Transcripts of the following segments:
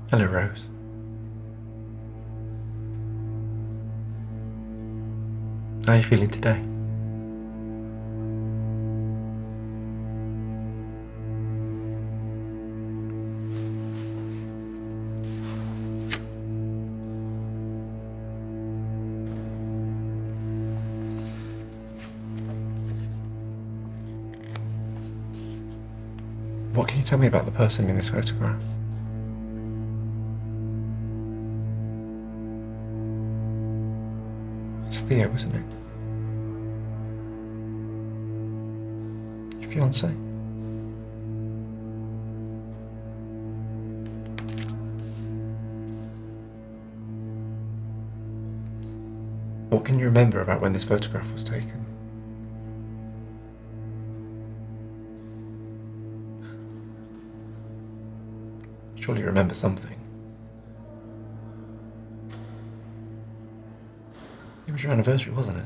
Hello, Rose. How are you feeling today? What can you tell me about the person in this photograph? It's Theo, isn't it? Your fiancé? What can you remember about when this photograph was taken? Surely you remember something. It was your anniversary, wasn't it?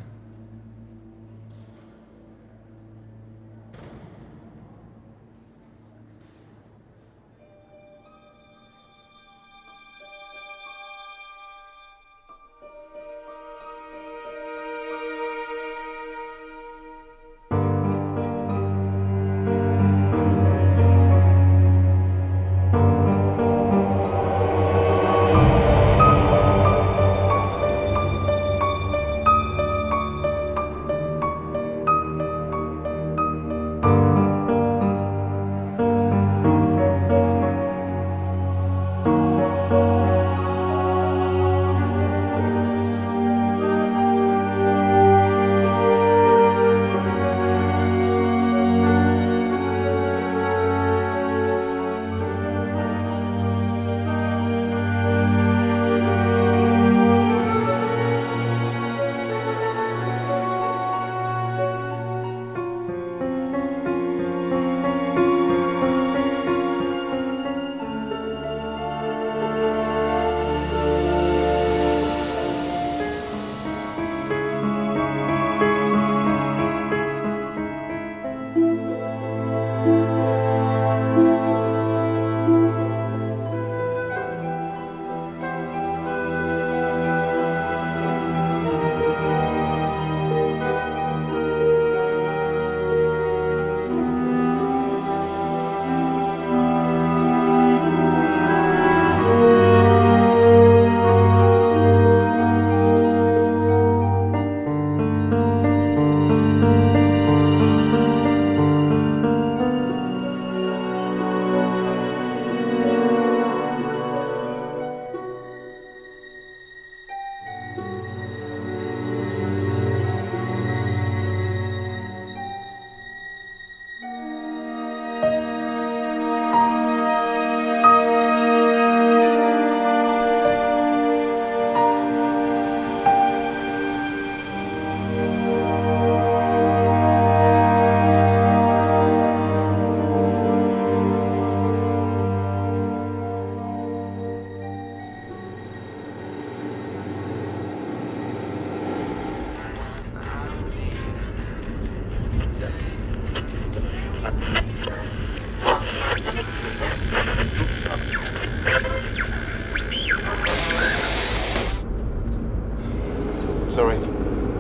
Sorry, I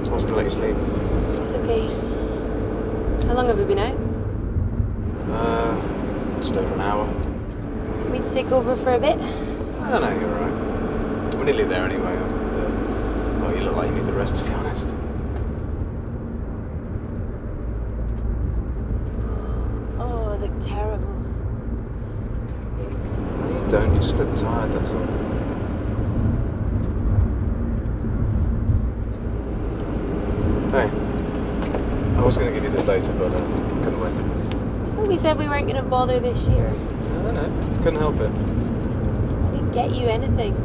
was gonna let you sleep. It's okay. How long have we been out? Just over an hour. Want me to take over for a bit? No, you're alright. We're nearly there anyway. Well, you look like you need the rest, to be honest. Oh, I look terrible. No, you don't. You just look tired, that's all. Hey, I was going to give you this data, but couldn't wait. Well, we said we weren't going to bother this year. No, couldn't help it. I didn't get you anything.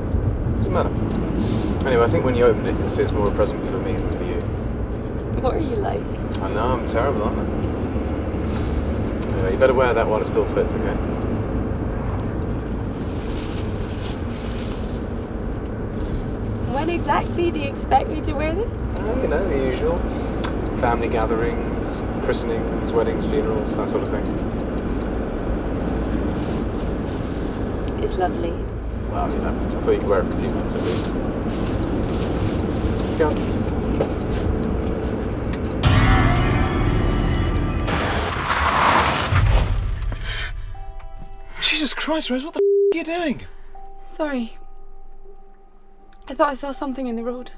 Doesn't matter. Anyway, I think when you open it, you'll see it's more a present for me than for you. What are you like? I know, I'm terrible, aren't I? Anyway, you better wear that while it still fits, okay? When exactly do you expect me to wear this? You know, the usual. Family gatherings, christenings, weddings, funerals, that sort of thing. It's lovely. Well, you know, I thought you could wear it for a few months at least. Go on. Jesus Christ, Rose, what the are you doing? Sorry. I thought I saw something in the road.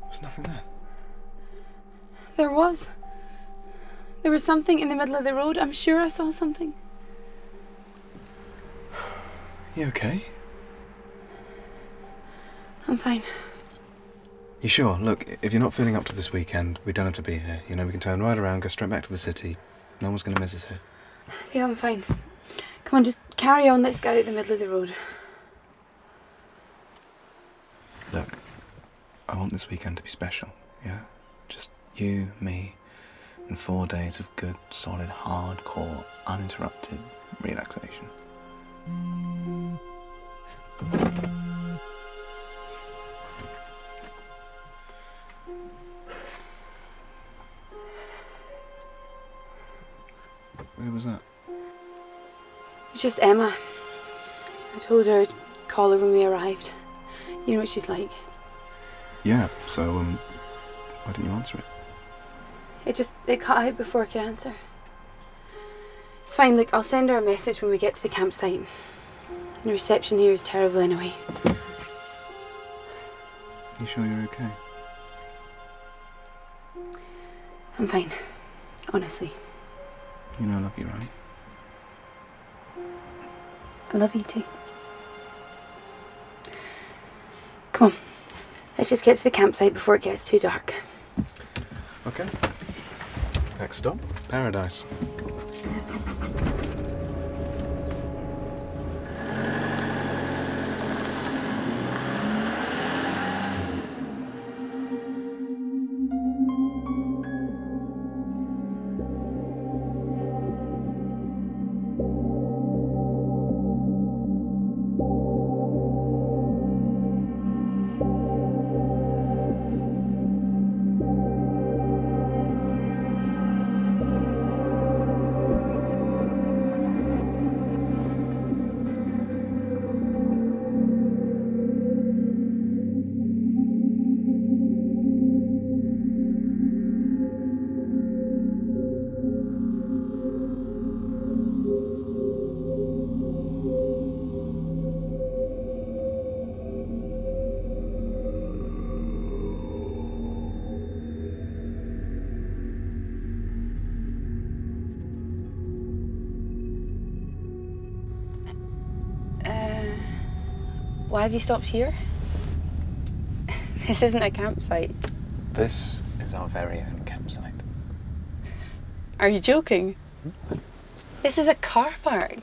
There's nothing there. There was. There was something in the middle of the road. I'm sure I saw something. You okay? I'm fine. You sure? Look, if you're not feeling up to this weekend, we don't have to be here. You know, we can turn right around, go straight back to the city. No one's going to miss us here. Yeah, I'm fine. Come on, just carry on. Let's go out the middle of the road. Look, I want this weekend to be special, yeah? Just you, me, and 4 days of good, solid, hardcore, uninterrupted relaxation. Who was that? It's just Emma. I told her I'd call her when we arrived. You know what she's like. Yeah, so, why didn't you answer it? It cut out before I could answer. It's fine, look, I'll send her a message when we get to the campsite. The reception here is terrible anyway. You sure you're okay? I'm fine. Honestly. You know I love you, right? I love you too. Come on. Let's just get to the campsite before it gets too dark. Okay. Next stop, Paradise. Why have you stopped here? This isn't a campsite. This is our very own campsite. Are you joking? This is a car park.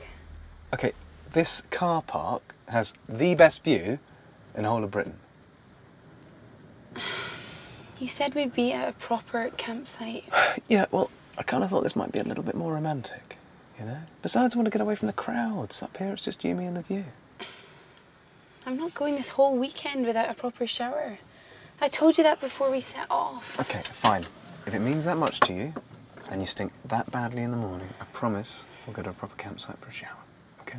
Okay, this car park has the best view in the whole of Britain. You said we'd be at a proper campsite. Yeah, well, I kind of thought this might be a little bit more romantic, you know? Besides, I want to get away from the crowds. Up here, it's just you, me, and the view. I'm not going this whole weekend without a proper shower. I told you that before we set off. Okay, fine. If it means that much to you, and you stink that badly in the morning, I promise we'll go to a proper campsite for a shower, okay?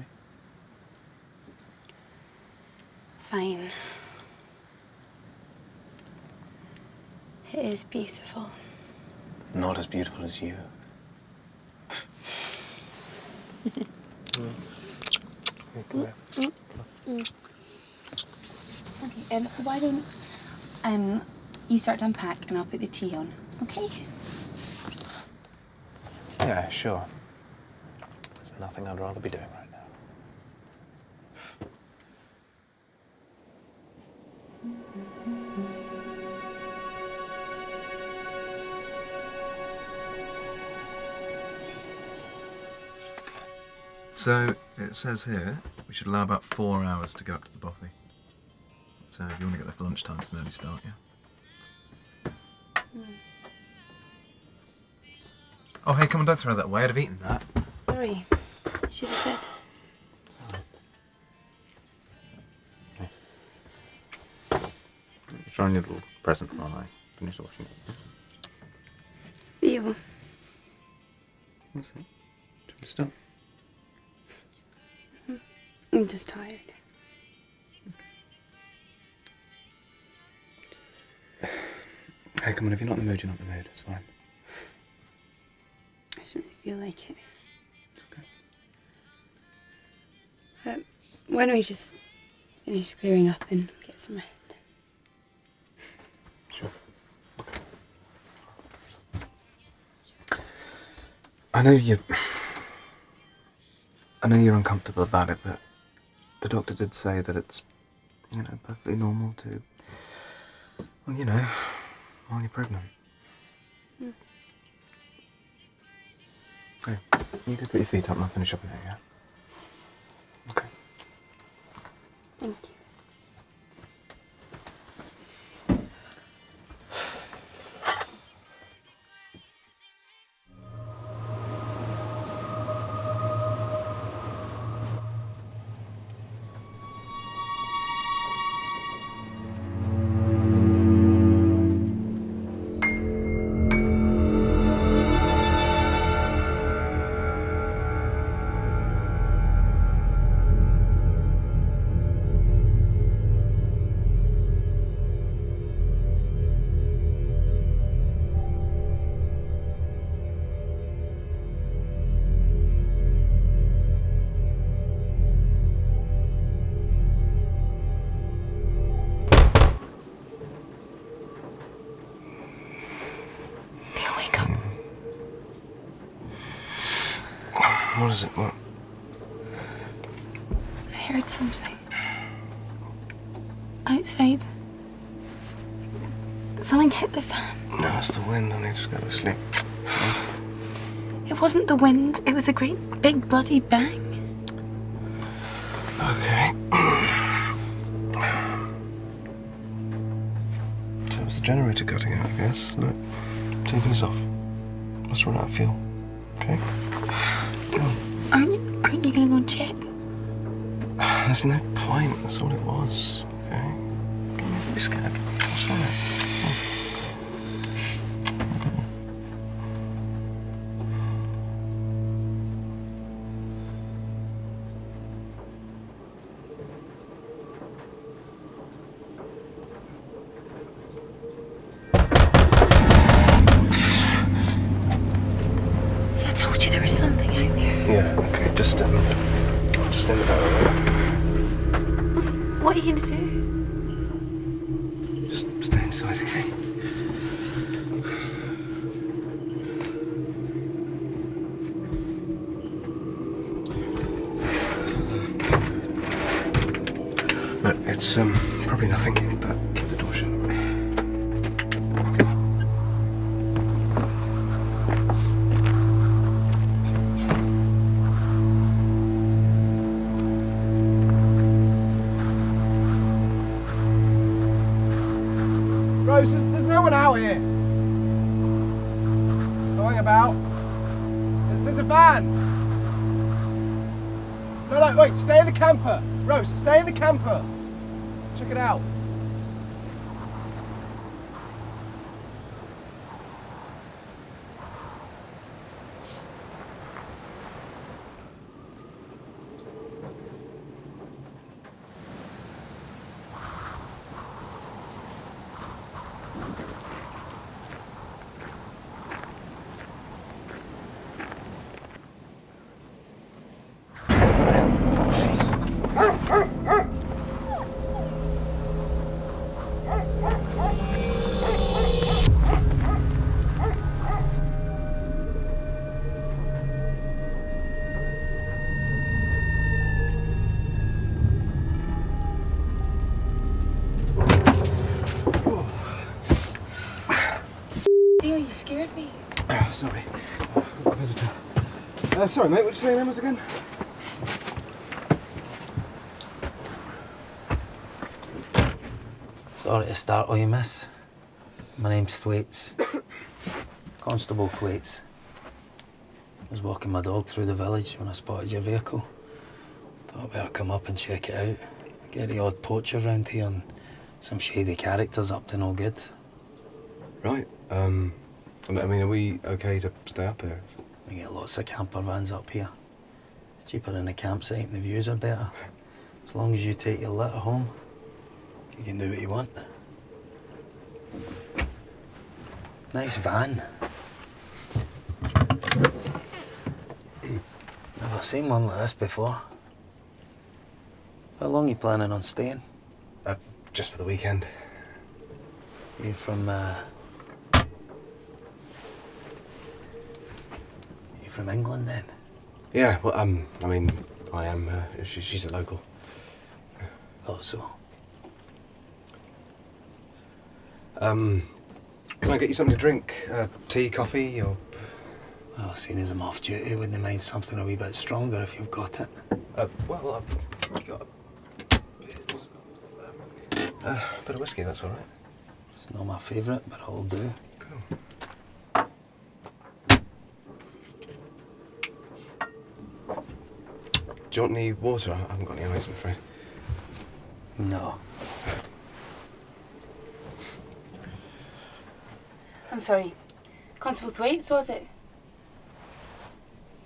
Fine. It is beautiful. Not as beautiful as you. Okay, why don't you start to unpack and I'll put the tea on, okay? Yeah, sure. There's nothing I'd rather be doing right now. So, it says here, we should allow about 4 hours to go up to the bothy. So if you want to get there for lunchtime, it's an early start, yeah? Oh, hey, come on, don't throw that away. I'd have eaten that. Sorry. Should have said. Showing you a little present while I finish watching it. Theo. What's that? Do you want to stop? I'm just tired. Hey, come on, if you're not in the mood, you're not in the mood. It's fine. I just don't really feel like it. It's okay. Why don't we just finish clearing up and get some rest? Sure. I know you're uncomfortable about it, but the doctor did say that it's, perfectly normal to, well, while you're pregnant. Hey, you go put your feet up and I'll finish up in here, yeah? Okay. Thank you. Theo, wake up. What is it? What? I heard something. Outside. Something hit the fan. No, it's the wind. I need to go to sleep. It wasn't the wind, it was a great big bloody bang. Okay. So it was the generator cutting out, I guess. Look, TV's off. Let's run out of fuel. Okay? Come on. Aren't you gonna go and check? There's no point. That's all it was. Okay? Don't be scared. It's all right. See, I told you there was something out there. Yeah, okay. Just in the door. What are you gonna do? Just stay inside, okay? Look, it's probably nothing, but keep the door shut. Rose, there's no one out here. Going about. There's a van. No, wait, stay in the camper. Rose, stay in the camper. Check it out. Theo, you scared me. Sorry. Visitor. Sorry, mate, what'd you say your name was again? Sorry to startle you, miss. My name's Thwaites. Constable Thwaites. I was walking my dog through the village when I spotted your vehicle. Thought I'd better come up and check it out. Get the odd poacher round here and some shady characters up to no good. Right. I mean, are we okay to stay up here? We get lots of camper vans up here. It's cheaper than a campsite and the views are better. As long as you take your letter home, you can do what you want. Nice van. Never seen one like this before. How long are you planning on staying? Just for the weekend. You from, You from England then? Yeah, well, I mean, I am. She's a local. Thought so. Can I get you something to drink? Tea, coffee, or...? Well, seeing as I'm off duty, wouldn't mind something a wee bit stronger if you've got it. Well, I've got a bit of whiskey, that's all right. It's not my favourite, but it'll do. Cool. Do you want any water? I haven't got any ice, I'm afraid. No. I'm sorry. Constable Thwaites, was it?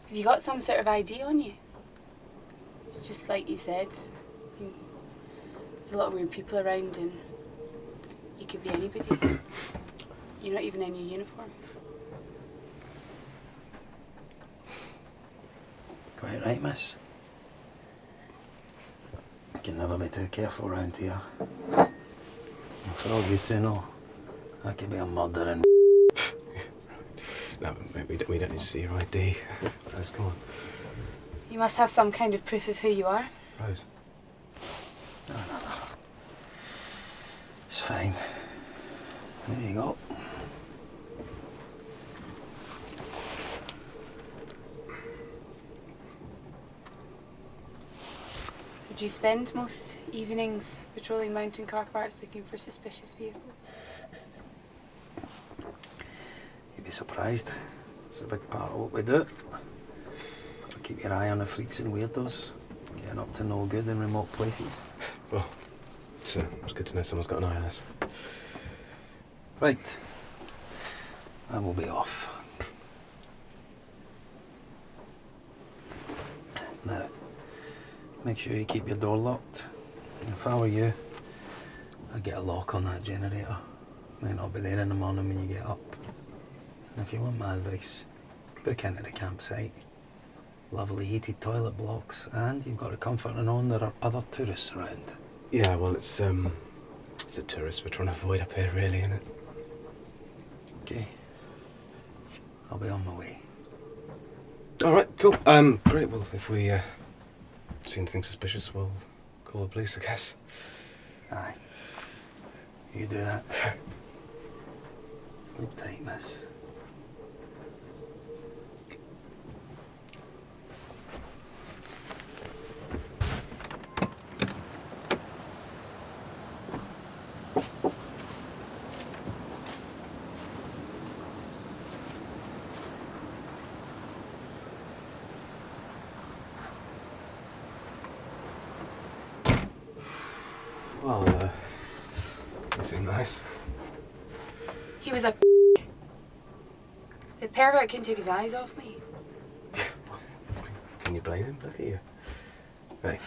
Have you got some sort of ID on you? It's just like you said. There's a lot of weird people around and you could be anybody. You're not even in your uniform. Quite right, miss. You can never be too careful round here. And for all you two know, I could be a murdering. No, we don't need to see your ID. Rose, come on. You must have some kind of proof of who you are. Rose. No. It's fine. There you go. So do you spend most evenings patrolling mountain car parks looking for suspicious vehicles? You'd be surprised. It's a big part of what we do. Gotta keep your eye on the freaks and weirdos, getting up to no good in remote places. Well, it's good to know someone's got an eye on us. Right. I will be off. Now, make sure you keep your door locked. And if I were you, I'd get a lock on that generator. Might not be there in the morning when you get up. And if you want my advice, book into the campsite. Lovely heated toilet blocks, and you've got the comfort of knowing there are other tourists around. Yeah, well, it's a tourist we're trying to avoid up here, really, isn't it? Okay. I'll be on my way. All right, cool. Great. Well, if we see anything suspicious, we'll call the police, I guess. Aye. You do that. Sleep tight, miss. Well, you seem nice. He was a The pervert couldn't take his eyes off me. Can you blame him? Look at you. Hey,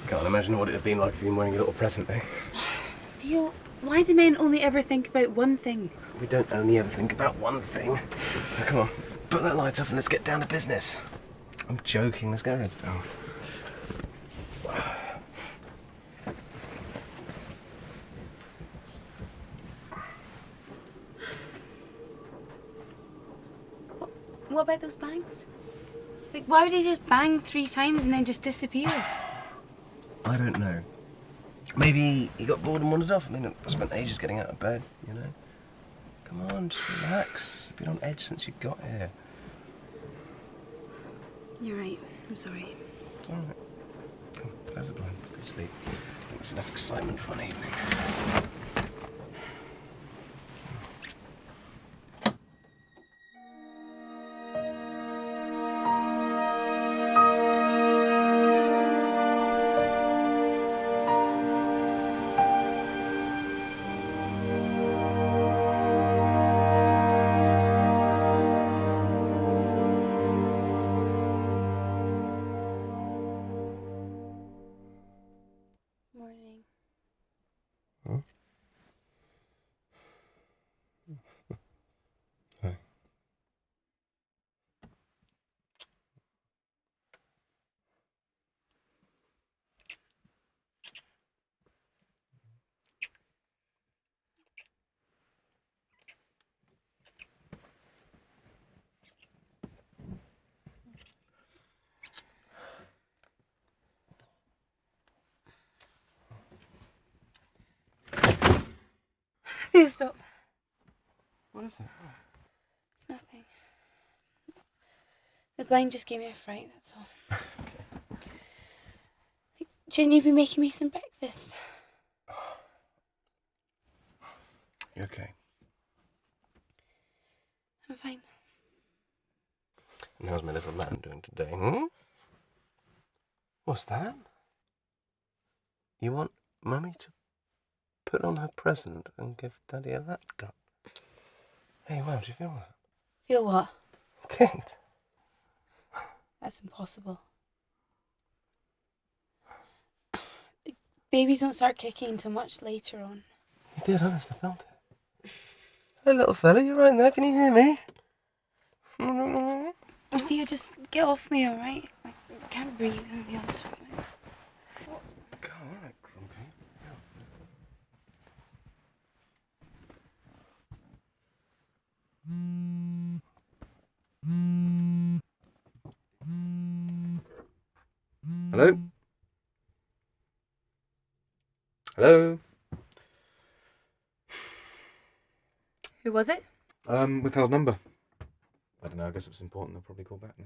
can't imagine what it'd have been like if you'd been wearing a little present, eh? Theo, why do men only ever think about one thing? We don't only ever think about one thing. Now, come on, put that light off and let's get down to business. I'm joking, let's go, Redstone. What about those bangs? Like, why would he just bang 3 times and then just disappear? I don't know. Maybe he got bored and wandered off. I mean, I spent ages getting out of bed, you know? Come on, just relax. You've been on edge since you got here. You're right. I'm sorry. It's all right. Come on, close the blinds. Go to sleep. I think it's enough excitement for an evening. Theo, stop. What is it? It's nothing. The blind just gave me a fright, that's all. Shouldn't you be making me some breakfast? You okay? I'm fine. And how's my little lamb doing today? Hmm? What's that? You want Mummy to put on her present and give Daddy a laptop? Hey, wow, do you feel that? Feel what? Kicked. That's impossible. Babies don't start kicking until much later on. You did, honest, I felt it. Hey, little fella, you right there? Can you hear me? Theo, just get off me, alright? I can't breathe on the other top of it. God, all right, Grumpy. Hello? Hello? Who was it? Withheld number. I don't know, I guess it was important. They'll probably call back now.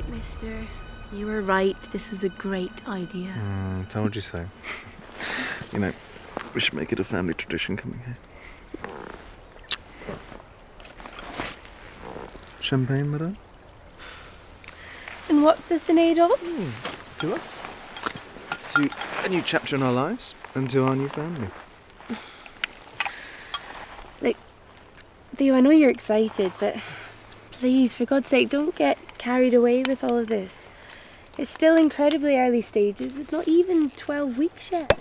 Mister, you were right. This was a great idea. Told you so. You know, we should make it a family tradition coming here. Champagne, madame? And what's this in aid of? To us. To a new chapter in our lives and to our new family. Like, Theo, I know you're excited, but please, for God's sake, don't get carried away with all of this. It's still incredibly early stages. It's not even 12 weeks yet.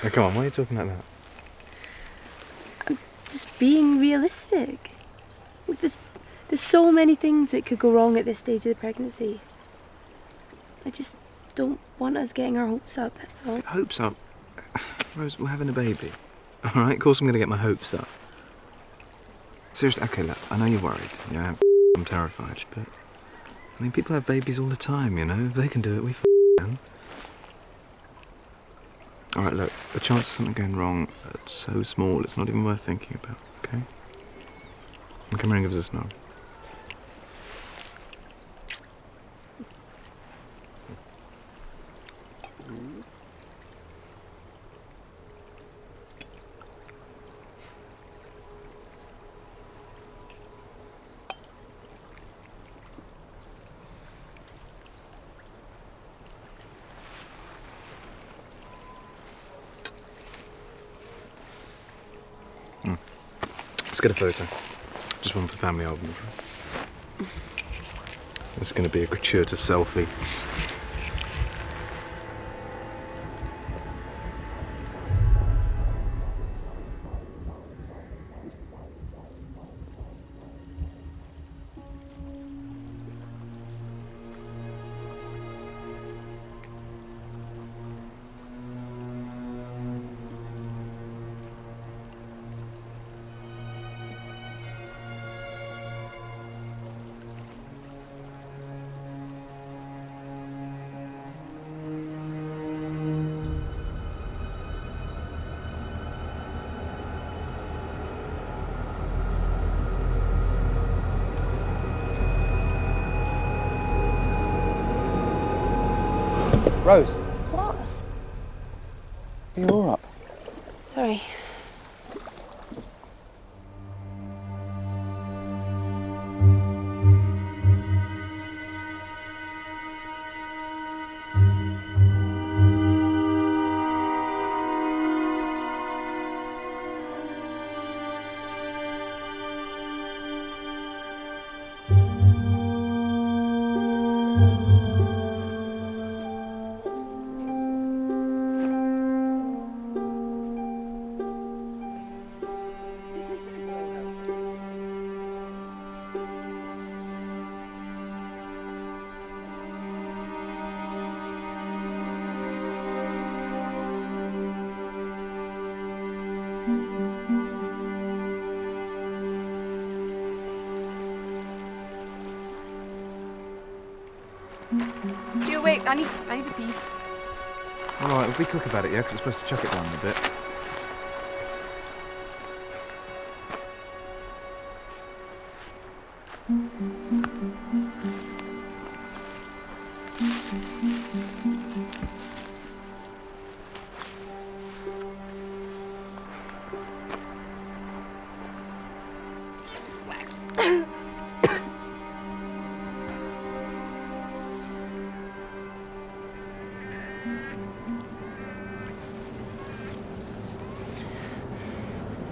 Now, come on, why are you talking like that? I'm just being realistic. There's so many things that could go wrong at this stage of the pregnancy. I just don't want us getting our hopes up, that's all. Hopes up? Rose, we're having a baby. Alright, of course I'm going to get my hopes up. Seriously, okay, look, I know you're worried. Yeah, I'm terrified, but... I mean, people have babies all the time, you know? If they can do it, we can. Alright, look, the chance of something going wrong are so small, it's not even worth thinking about, okay? Come here and give us a snuggle. Let's get a photo. Just one for the family album. It's going to be a gratuitous selfie. Rose. What? Are you all up? Sorry. You wait, I need to pee. All right, we'll be quick about it, yeah, because we're supposed to chuck it down a bit.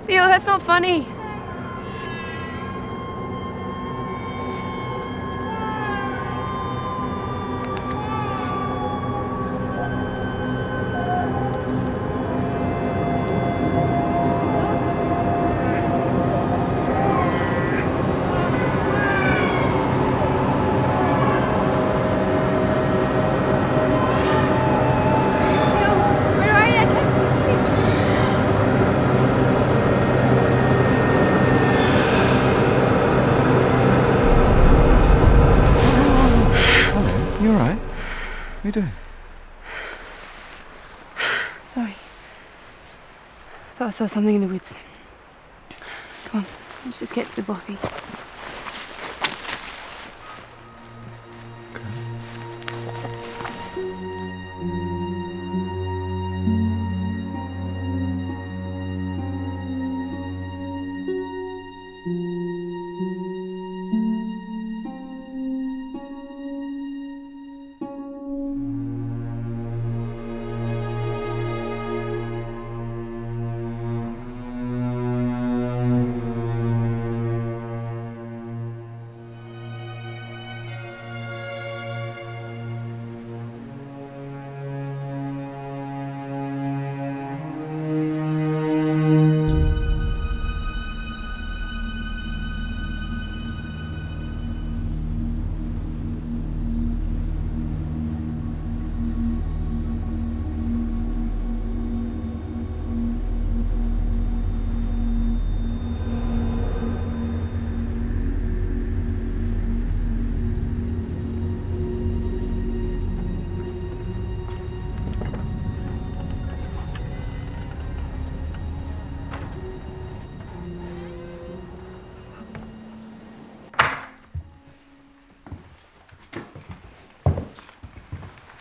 Leo, that's not funny. You all right? What are you doing? Sorry. I thought I saw something in the woods. Come on, let's just get to the bothy.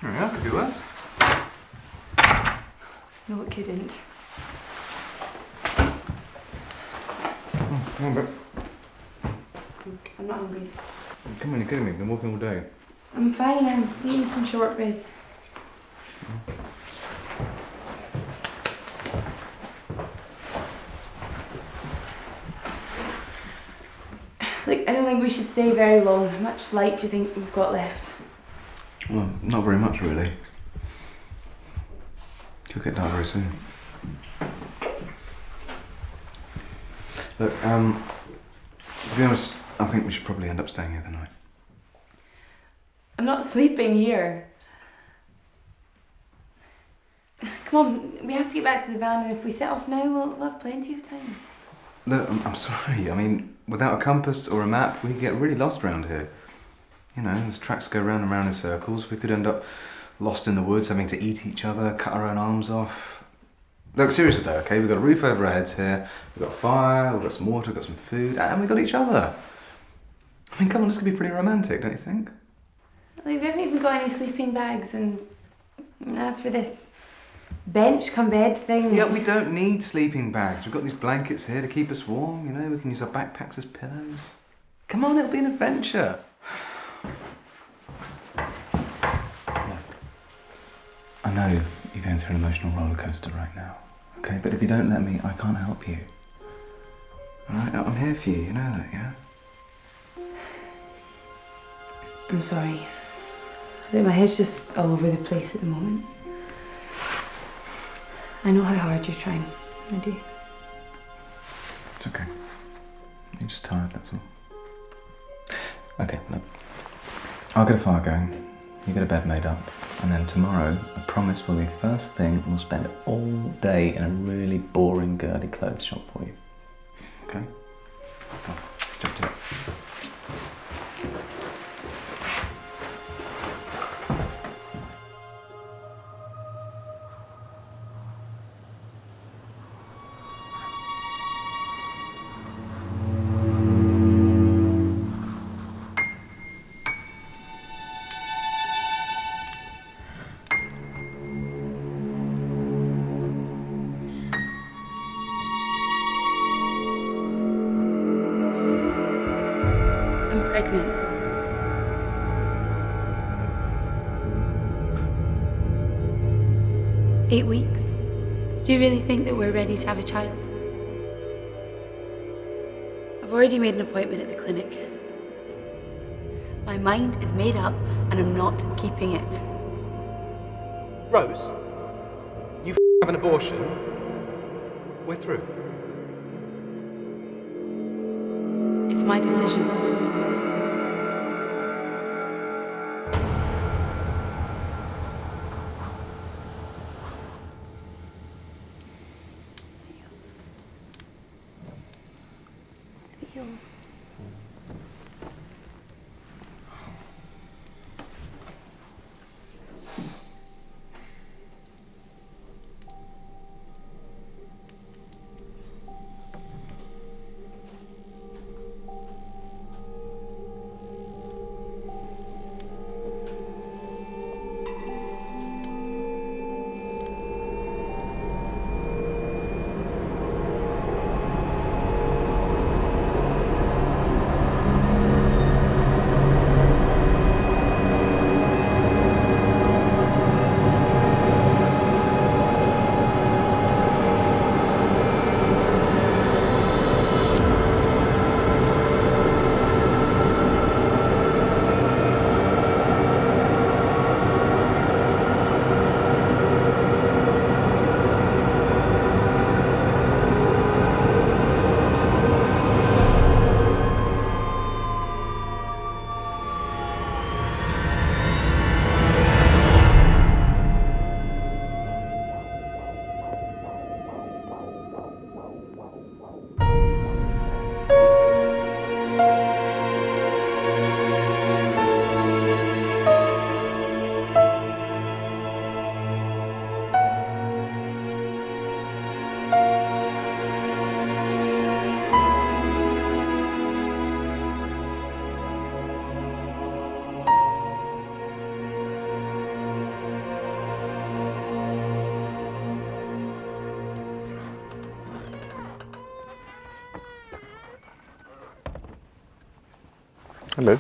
Yeah, could be worse. No, it couldn't. Come on, Brett. I'm not hungry. Come on, you're kidding me. I've been walking all day. I'm fine, I'm eating some shortbread. Look, I don't think we should stay very long. How much light do you think we've got left? Well, not very much, really. You'll get dark very soon. Look, to be honest, I think we should probably end up staying here the night. I'm not sleeping here. Come on, we have to get back to the van, and if we set off now, we'll have plenty of time. Look, I'm sorry. I mean, without a compass or a map, we get really lost around here. You know, as tracks go round and round in circles, we could end up lost in the woods, having to eat each other, cut our own arms off. Look, seriously though, okay, we've got a roof over our heads here, we've got fire, we've got some water, we've got some food, and we've got each other. I mean, come on, this could be pretty romantic, don't you think? Like, we haven't even got any sleeping bags, and And as for this bench come bed thing... Yeah, we don't need sleeping bags. We've got these blankets here to keep us warm, you know, we can use our backpacks as pillows. Come on, it'll be an adventure. Look, I know you're going through an emotional roller coaster right now, okay? But if you don't let me, I can't help you. All right, I'm here for you, you know that, yeah? I'm sorry. I think my head's just all over the place at the moment. I know how hard you're trying. I do. It's okay. You're just tired, that's all. Okay, look. I'll get a fire going. You get a bed made up. And then tomorrow, I promise will be first thing, we'll spend all day in a really boring, girly clothes shop for you. Okay? Come on, jump to it. I'm pregnant. Eight weeks. Do you really think that we're ready to have a child? I've already made an appointment at the clinic. My mind is made up and I'm not keeping it. Rose, you have an abortion. We're through. It's my decision. Hello.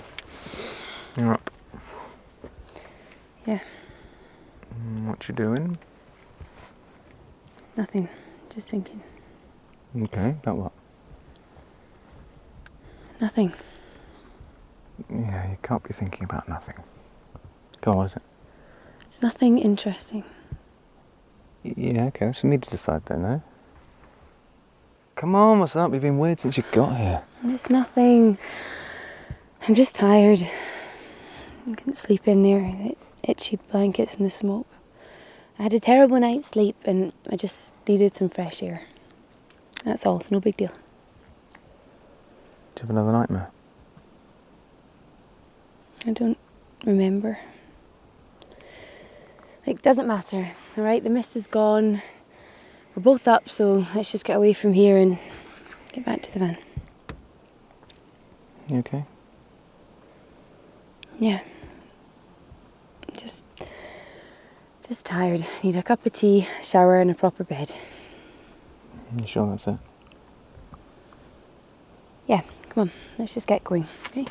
You're up. Yeah, What you doing? nothing. Just thinking. Okay, about what? Nothing. Yeah, you can't be thinking about nothing. Go on, what is it? It's nothing interesting. Yeah, okay, that's for me to decide then, eh? Come on, what's up? You've been weird since you got here. It's nothing. I'm just tired. I couldn't sleep in there. The itchy blankets and the smoke. I had a terrible night's sleep and I just needed some fresh air. That's all. It's no big deal. Did you have another nightmare? I don't remember. Like, doesn't matter, all right? The mist is gone. We're both up, so let's just get away from here and get back to the van. You okay? Yeah. Just Just tired. Need a cup of tea, a shower, and a proper bed. You sure that's it? Yeah, come on, let's just get going, okay?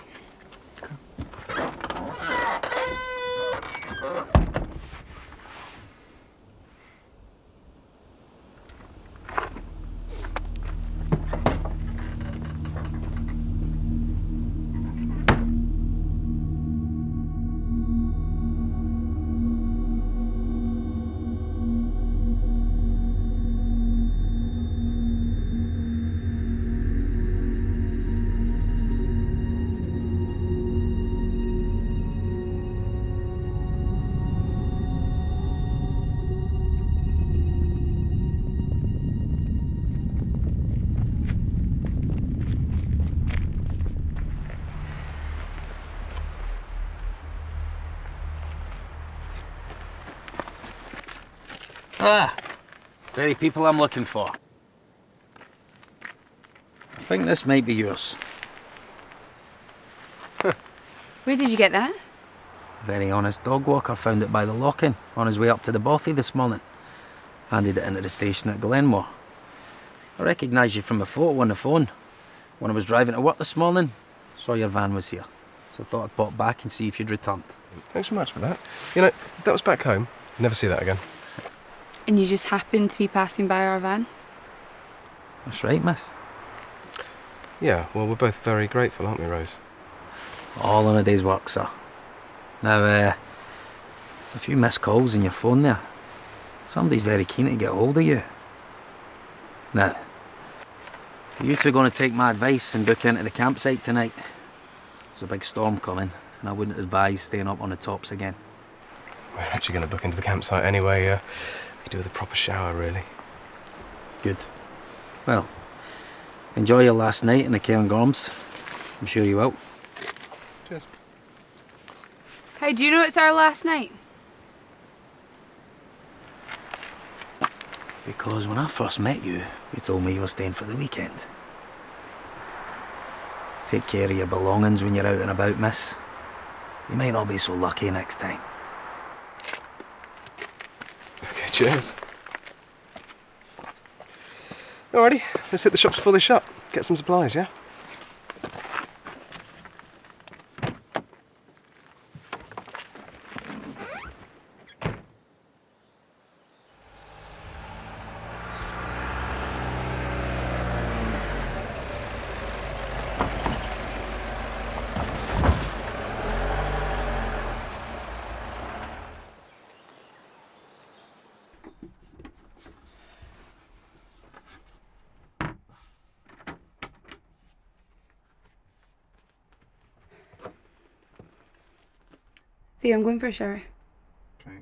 Ah, very people I'm looking for. I think this might be yours. Where did you get that? A very honest dog walker found it by the lock-in on his way up to the bothy this morning. Handed it into the station at Glenmore. I recognised you from a photo on the phone. When I was driving to work this morning, saw your van was here. So I thought I'd pop back and see if you'd returned. Thanks so much for that. You know, if that was back home, I'd never see that again. And you just happened to be passing by our van? That's right, miss. Yeah, well, we're both very grateful, aren't we, Rose? All in a day's work, sir. Now, a few missed calls in your phone there. Somebody's very keen to get hold of you. Now, are you two going to take my advice and book into the campsite tonight? There's a big storm coming, and I wouldn't advise staying up on the tops again. We're actually going to book into the campsite anyway. We could do with a proper shower, really. Good. Well, enjoy your last night in the Cairngorms. I'm sure you will. Cheers. How do you know it's our last night? Because when I first met you, you told me you were staying for the weekend. Take care of your belongings when you're out and about, miss. You might not be so lucky next time. Okay, cheers. Alrighty, let's hit the shops before they shut. Get some supplies, yeah? Theo, I'm going for a shower. Okay.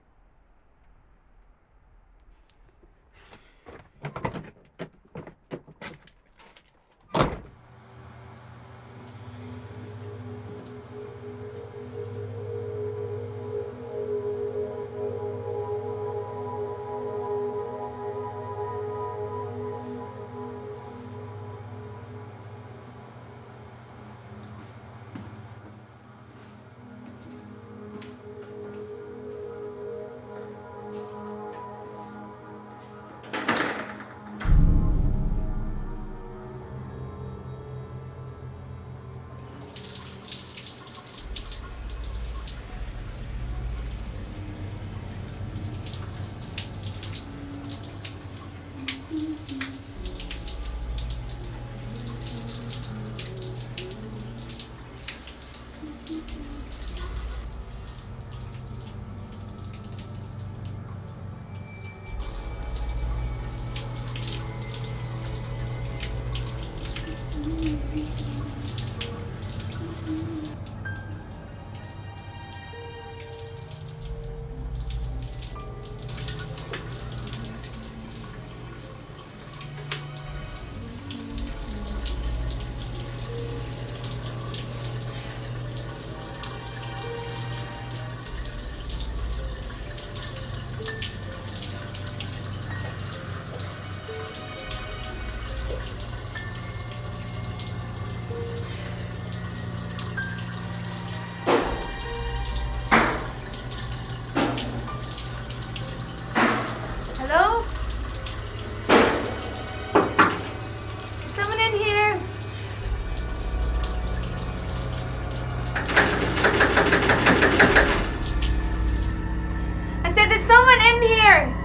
someone in here!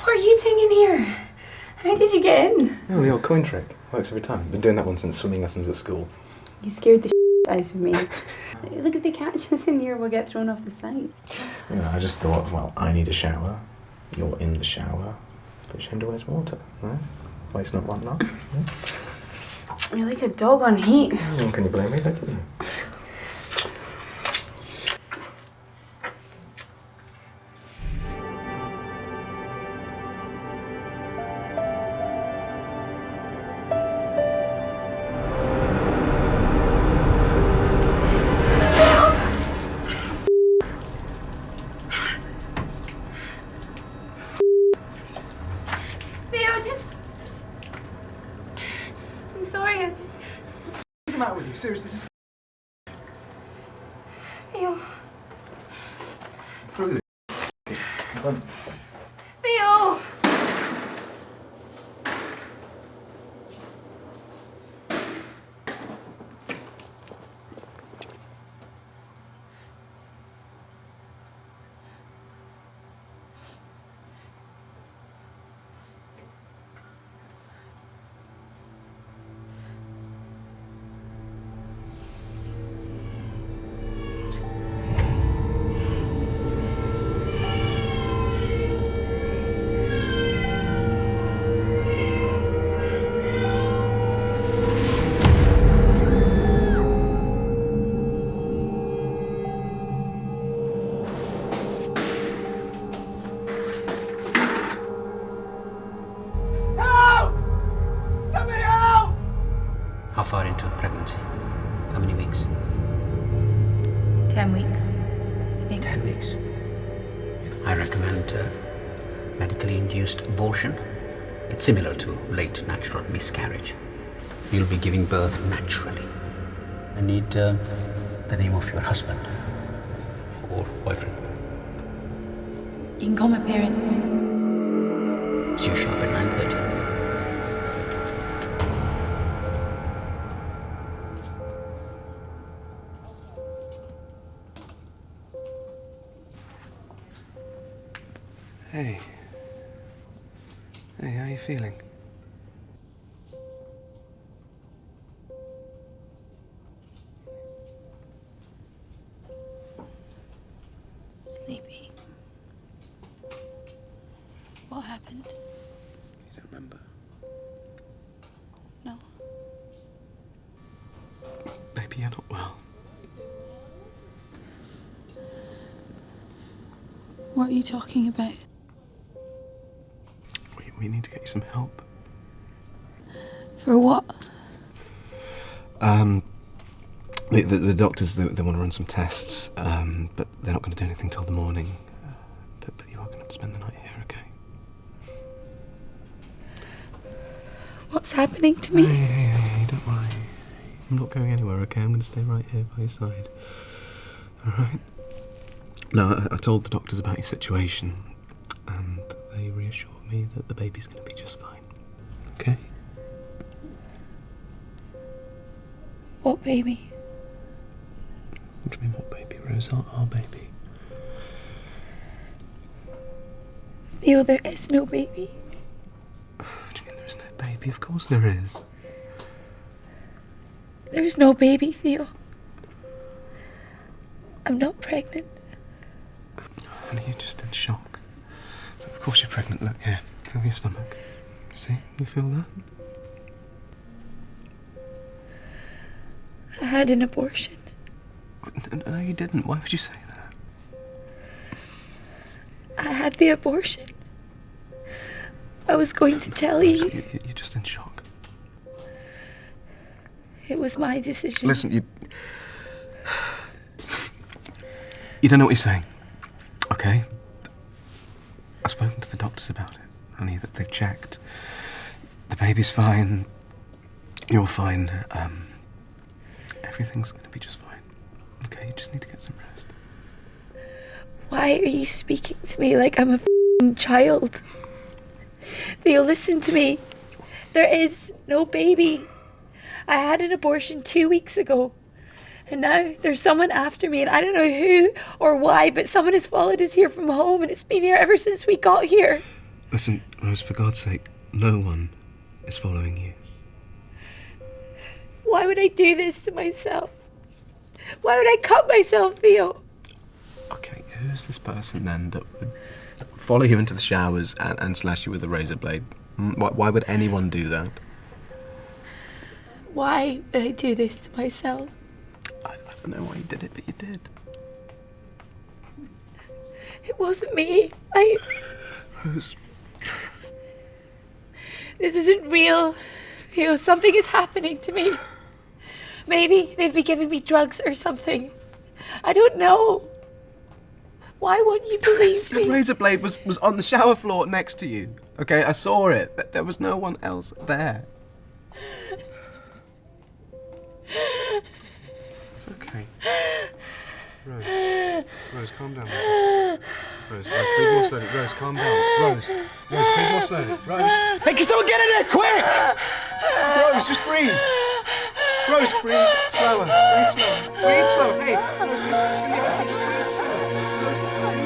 What are you doing in here? How did you get in? Oh, the old coin trick. Works every time. Been doing that one since swimming lessons at school. You scared the out of me. Look, if they catch us in here, we'll get thrown off the site. Yeah, I just thought, well, I need a shower. You're in the shower. But ashamed to waste water, right? Waste not, want not. Yeah. You're like a dog on heat. Well, can you blame me? Look at you. Theo, just... I'm sorry, I just... What's the matter with you? Seriously, this is Theo... Through the Theo! help! Somebody help! How far into pregnancy? How many weeks? 10 weeks, I think. 10 weeks. I recommend medically induced abortion. It's similar to late natural miscarriage. You'll be giving birth naturally. I need the name of your husband or boyfriend. You can call my parents. See you sharp at 9:30. Hey. Hey, how are you feeling? Sleepy. What happened? You don't remember? No. Maybe you're not well. What are you talking about? We need to get you some help. For what? The doctors, they want to run some tests, but they're not going to do anything till the morning. But you are going to have to spend the night here, okay? What's happening to me? Hey, don't worry. I'm not going anywhere, okay? I'm going to stay right here by your side. Alright? No, I told the doctors about your situation, and they reassured me that the baby's going to be just fine. Okay? What baby? What do you mean, what baby, Rose? Our baby. Theo, there is no baby. What do you mean there is no baby? Of course there is. There's no baby, Theo. I'm not pregnant. Honey, you're just in shock. Of course you're pregnant. Look, here, feel your stomach. See? You feel that? I had an abortion. No, you didn't. Why would you say that? I had the abortion. I was going to tell you. You're just in shock. It was my decision. Listen, you don't know what you're saying, okay? I've spoken to the doctors about it, honey, that they've checked. The baby's fine. You're fine. Everything's going to be just fine. Okay, you just need to get some rest. Why are you speaking to me like I'm a f***ing child? Theo, listen to me. There is no baby. I had an abortion 2 weeks ago. And now there's someone after me, and I don't know who or why, but someone has followed us here from home, and it's been here ever since we got here. Listen, Rose, for God's sake, no one is following you. Why would I do this to myself? Why would I cut myself, Theo? Okay, who's this person then that would follow you into the showers and slash you with a razor blade? Why would anyone do that? Why would I do this to myself? I don't know why you did it, but you did. It wasn't me. Rose. This isn't real. Theo, something is happening to me. Maybe they've been giving me drugs or something. I don't know. Why won't you believe Your me? razor blade was on the shower floor next to you. Okay, I saw it. There was no one else there. It's okay. Rose, calm down. Rose, breathe more slowly. Rose, calm down. Rose, breathe more slowly. Rose. Hey, can someone get in there, quick! Rose, just breathe. Rose, breathe slower. Breathe slower. Breathe slower. Hey, Rose, it's gonna be okay. Just breathe slower. Rose, breathe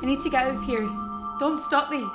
I need to get out of here. Don't stop me.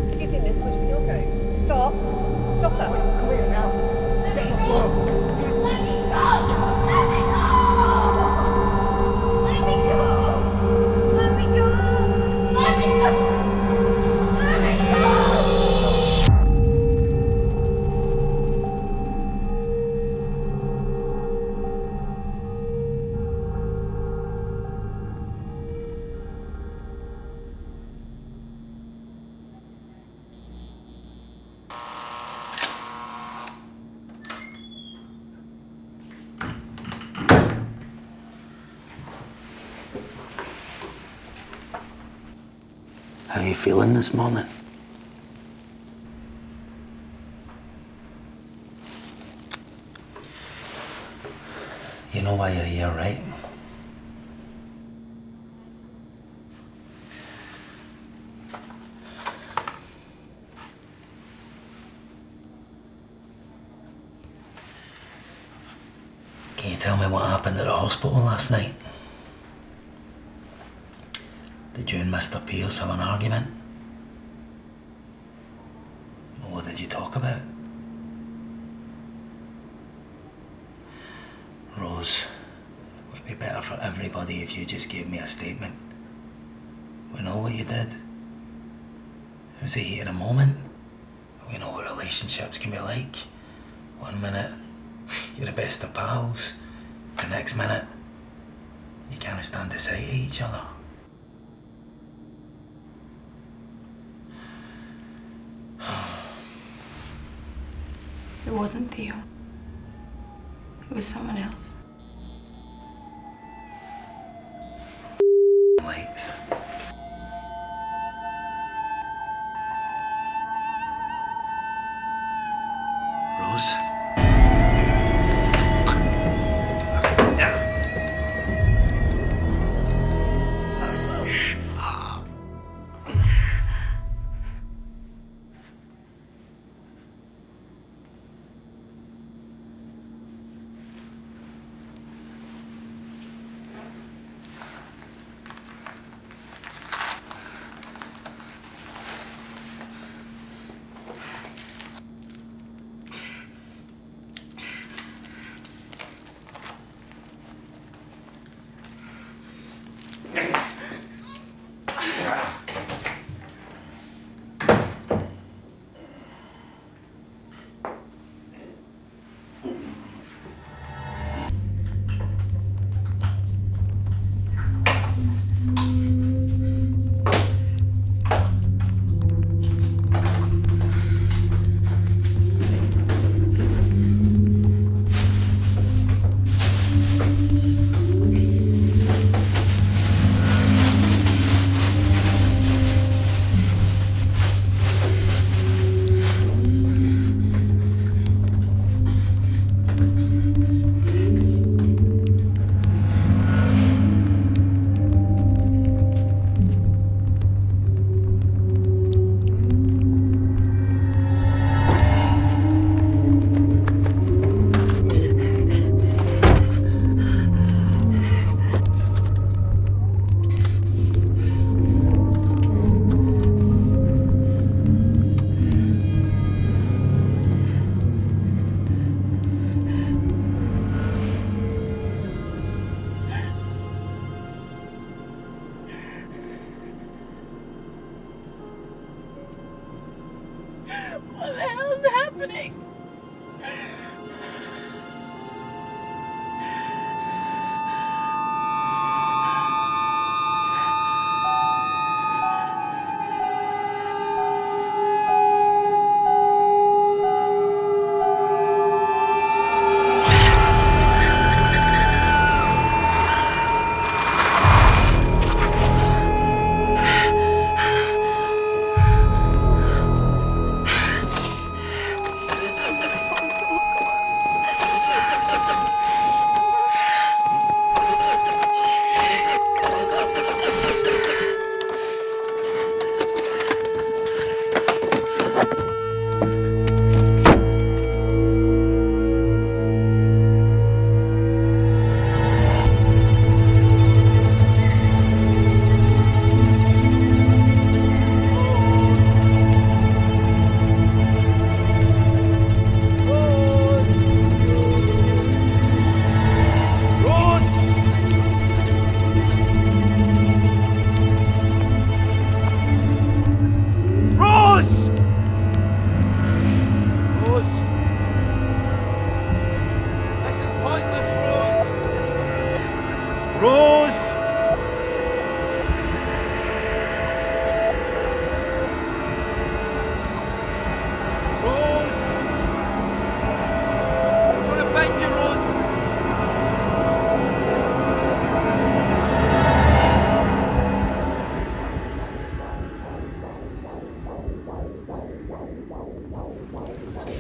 Excuse me, miss, would you be okay? Stop. Stop that. Come here now. Get the floor. Let me go! Let me go! Let me go! Let me go! Let me go! Let me go! How are you feeling this morning? You know why you're here, right? Can you tell me what happened at the hospital last night? Did you and Mr. Pierce have an argument? What did you talk about? Rose, it would be better for everybody if you just gave me a statement. We know what you did. It was a heat of the moment. We know what relationships can be like. One minute, you're the best of pals. The next minute, you can't stand the sight of each other. It wasn't Theo. It was someone else. Lights. Rose? What the hell is happening?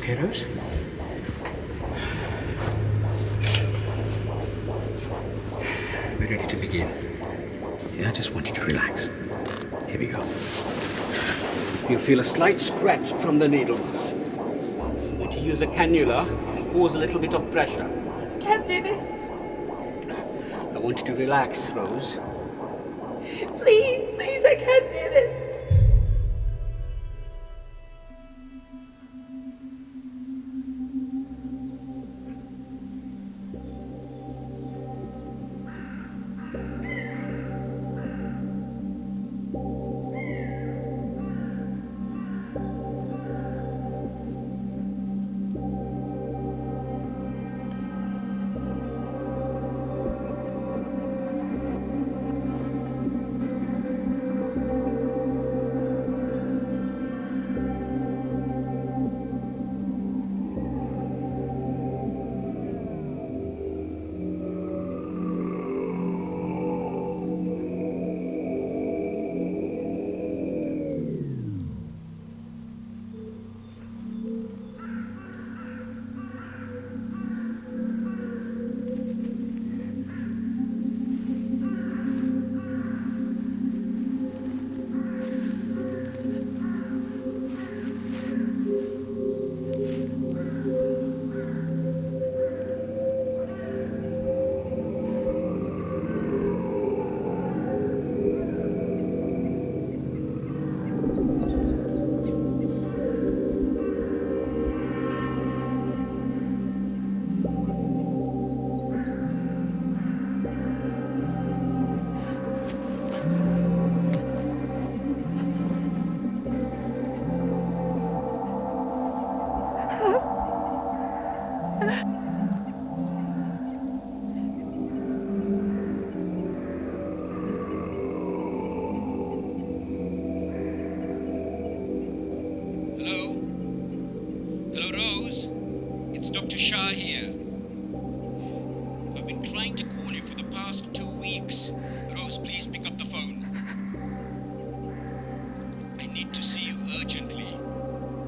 Okay, Rose? We're ready to begin. Yeah, I just want you to relax. Here we go. You'll feel a slight scratch from the needle. I'm going to use a cannula, which will cause a little bit of pressure. I can't do this. I want you to relax, Rose. Please, please, I can't do this. Hello? Hello, Rose? It's Dr. Shah here. I've been trying to call you for the past 2 weeks. Rose, please pick up the phone. I need to see you urgently.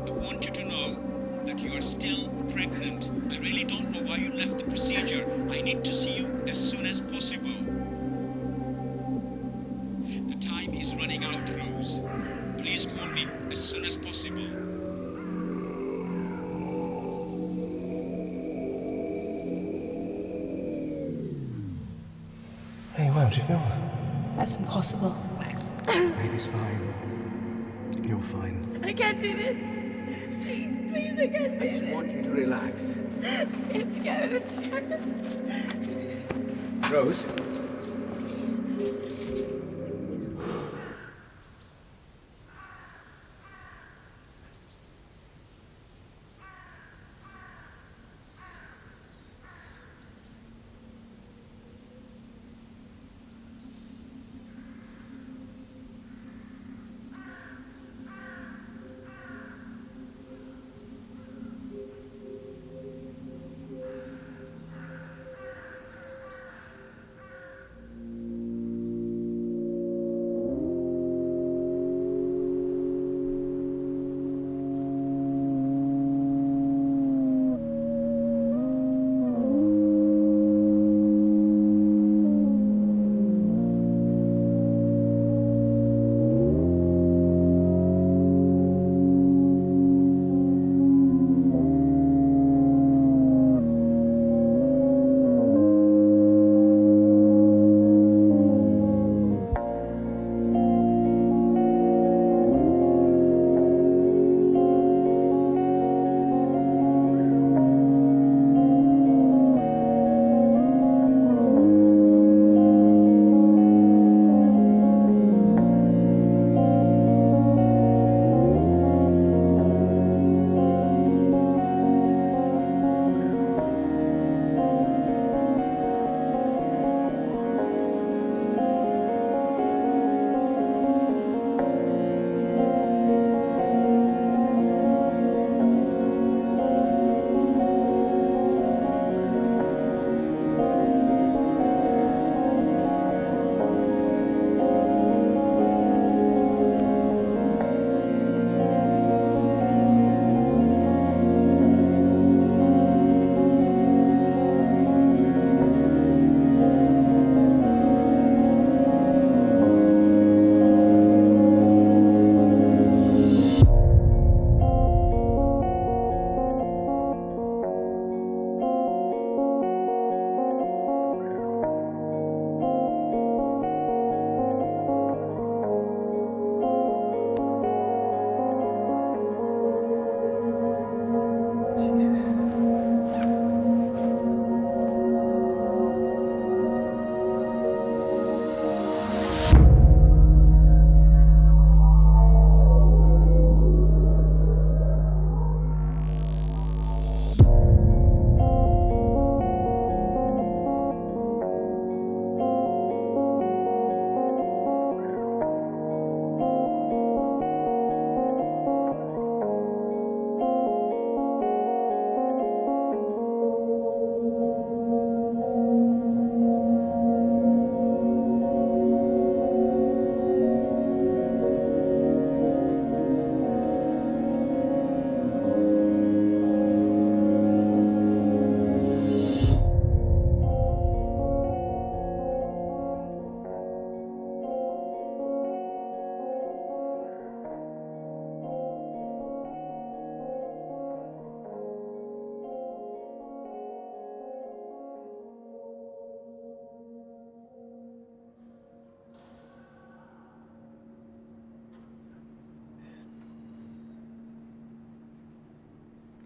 I want you to know that you are still pregnant. I really don't know why you left the procedure. I need to see you as soon as possible. The time is running out, Rose. Please call me as soon as possible. Hey, how do you feel? That's impossible. Baby's fine. You're fine. I can't do this. Please, please, I can't do I just want you to relax. I have to get out of here. Rose?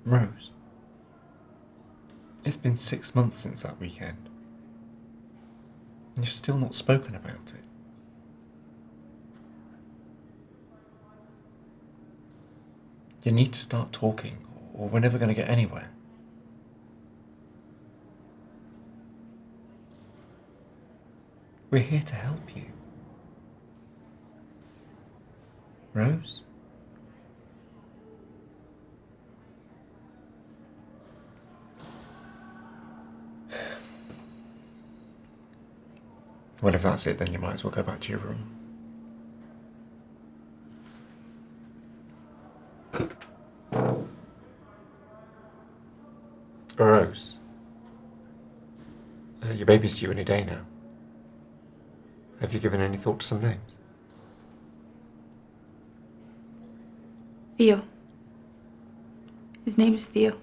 Rose, it's been 6 months since that weekend, and you've still not spoken about it. You need to start talking, or we're never going to get anywhere. We're here to help you. Rose? Well, if that's it, then you might as well go back to your room. Rose. Your baby's due any day now. Have you given any thought to some names? Theo. His name is Theo.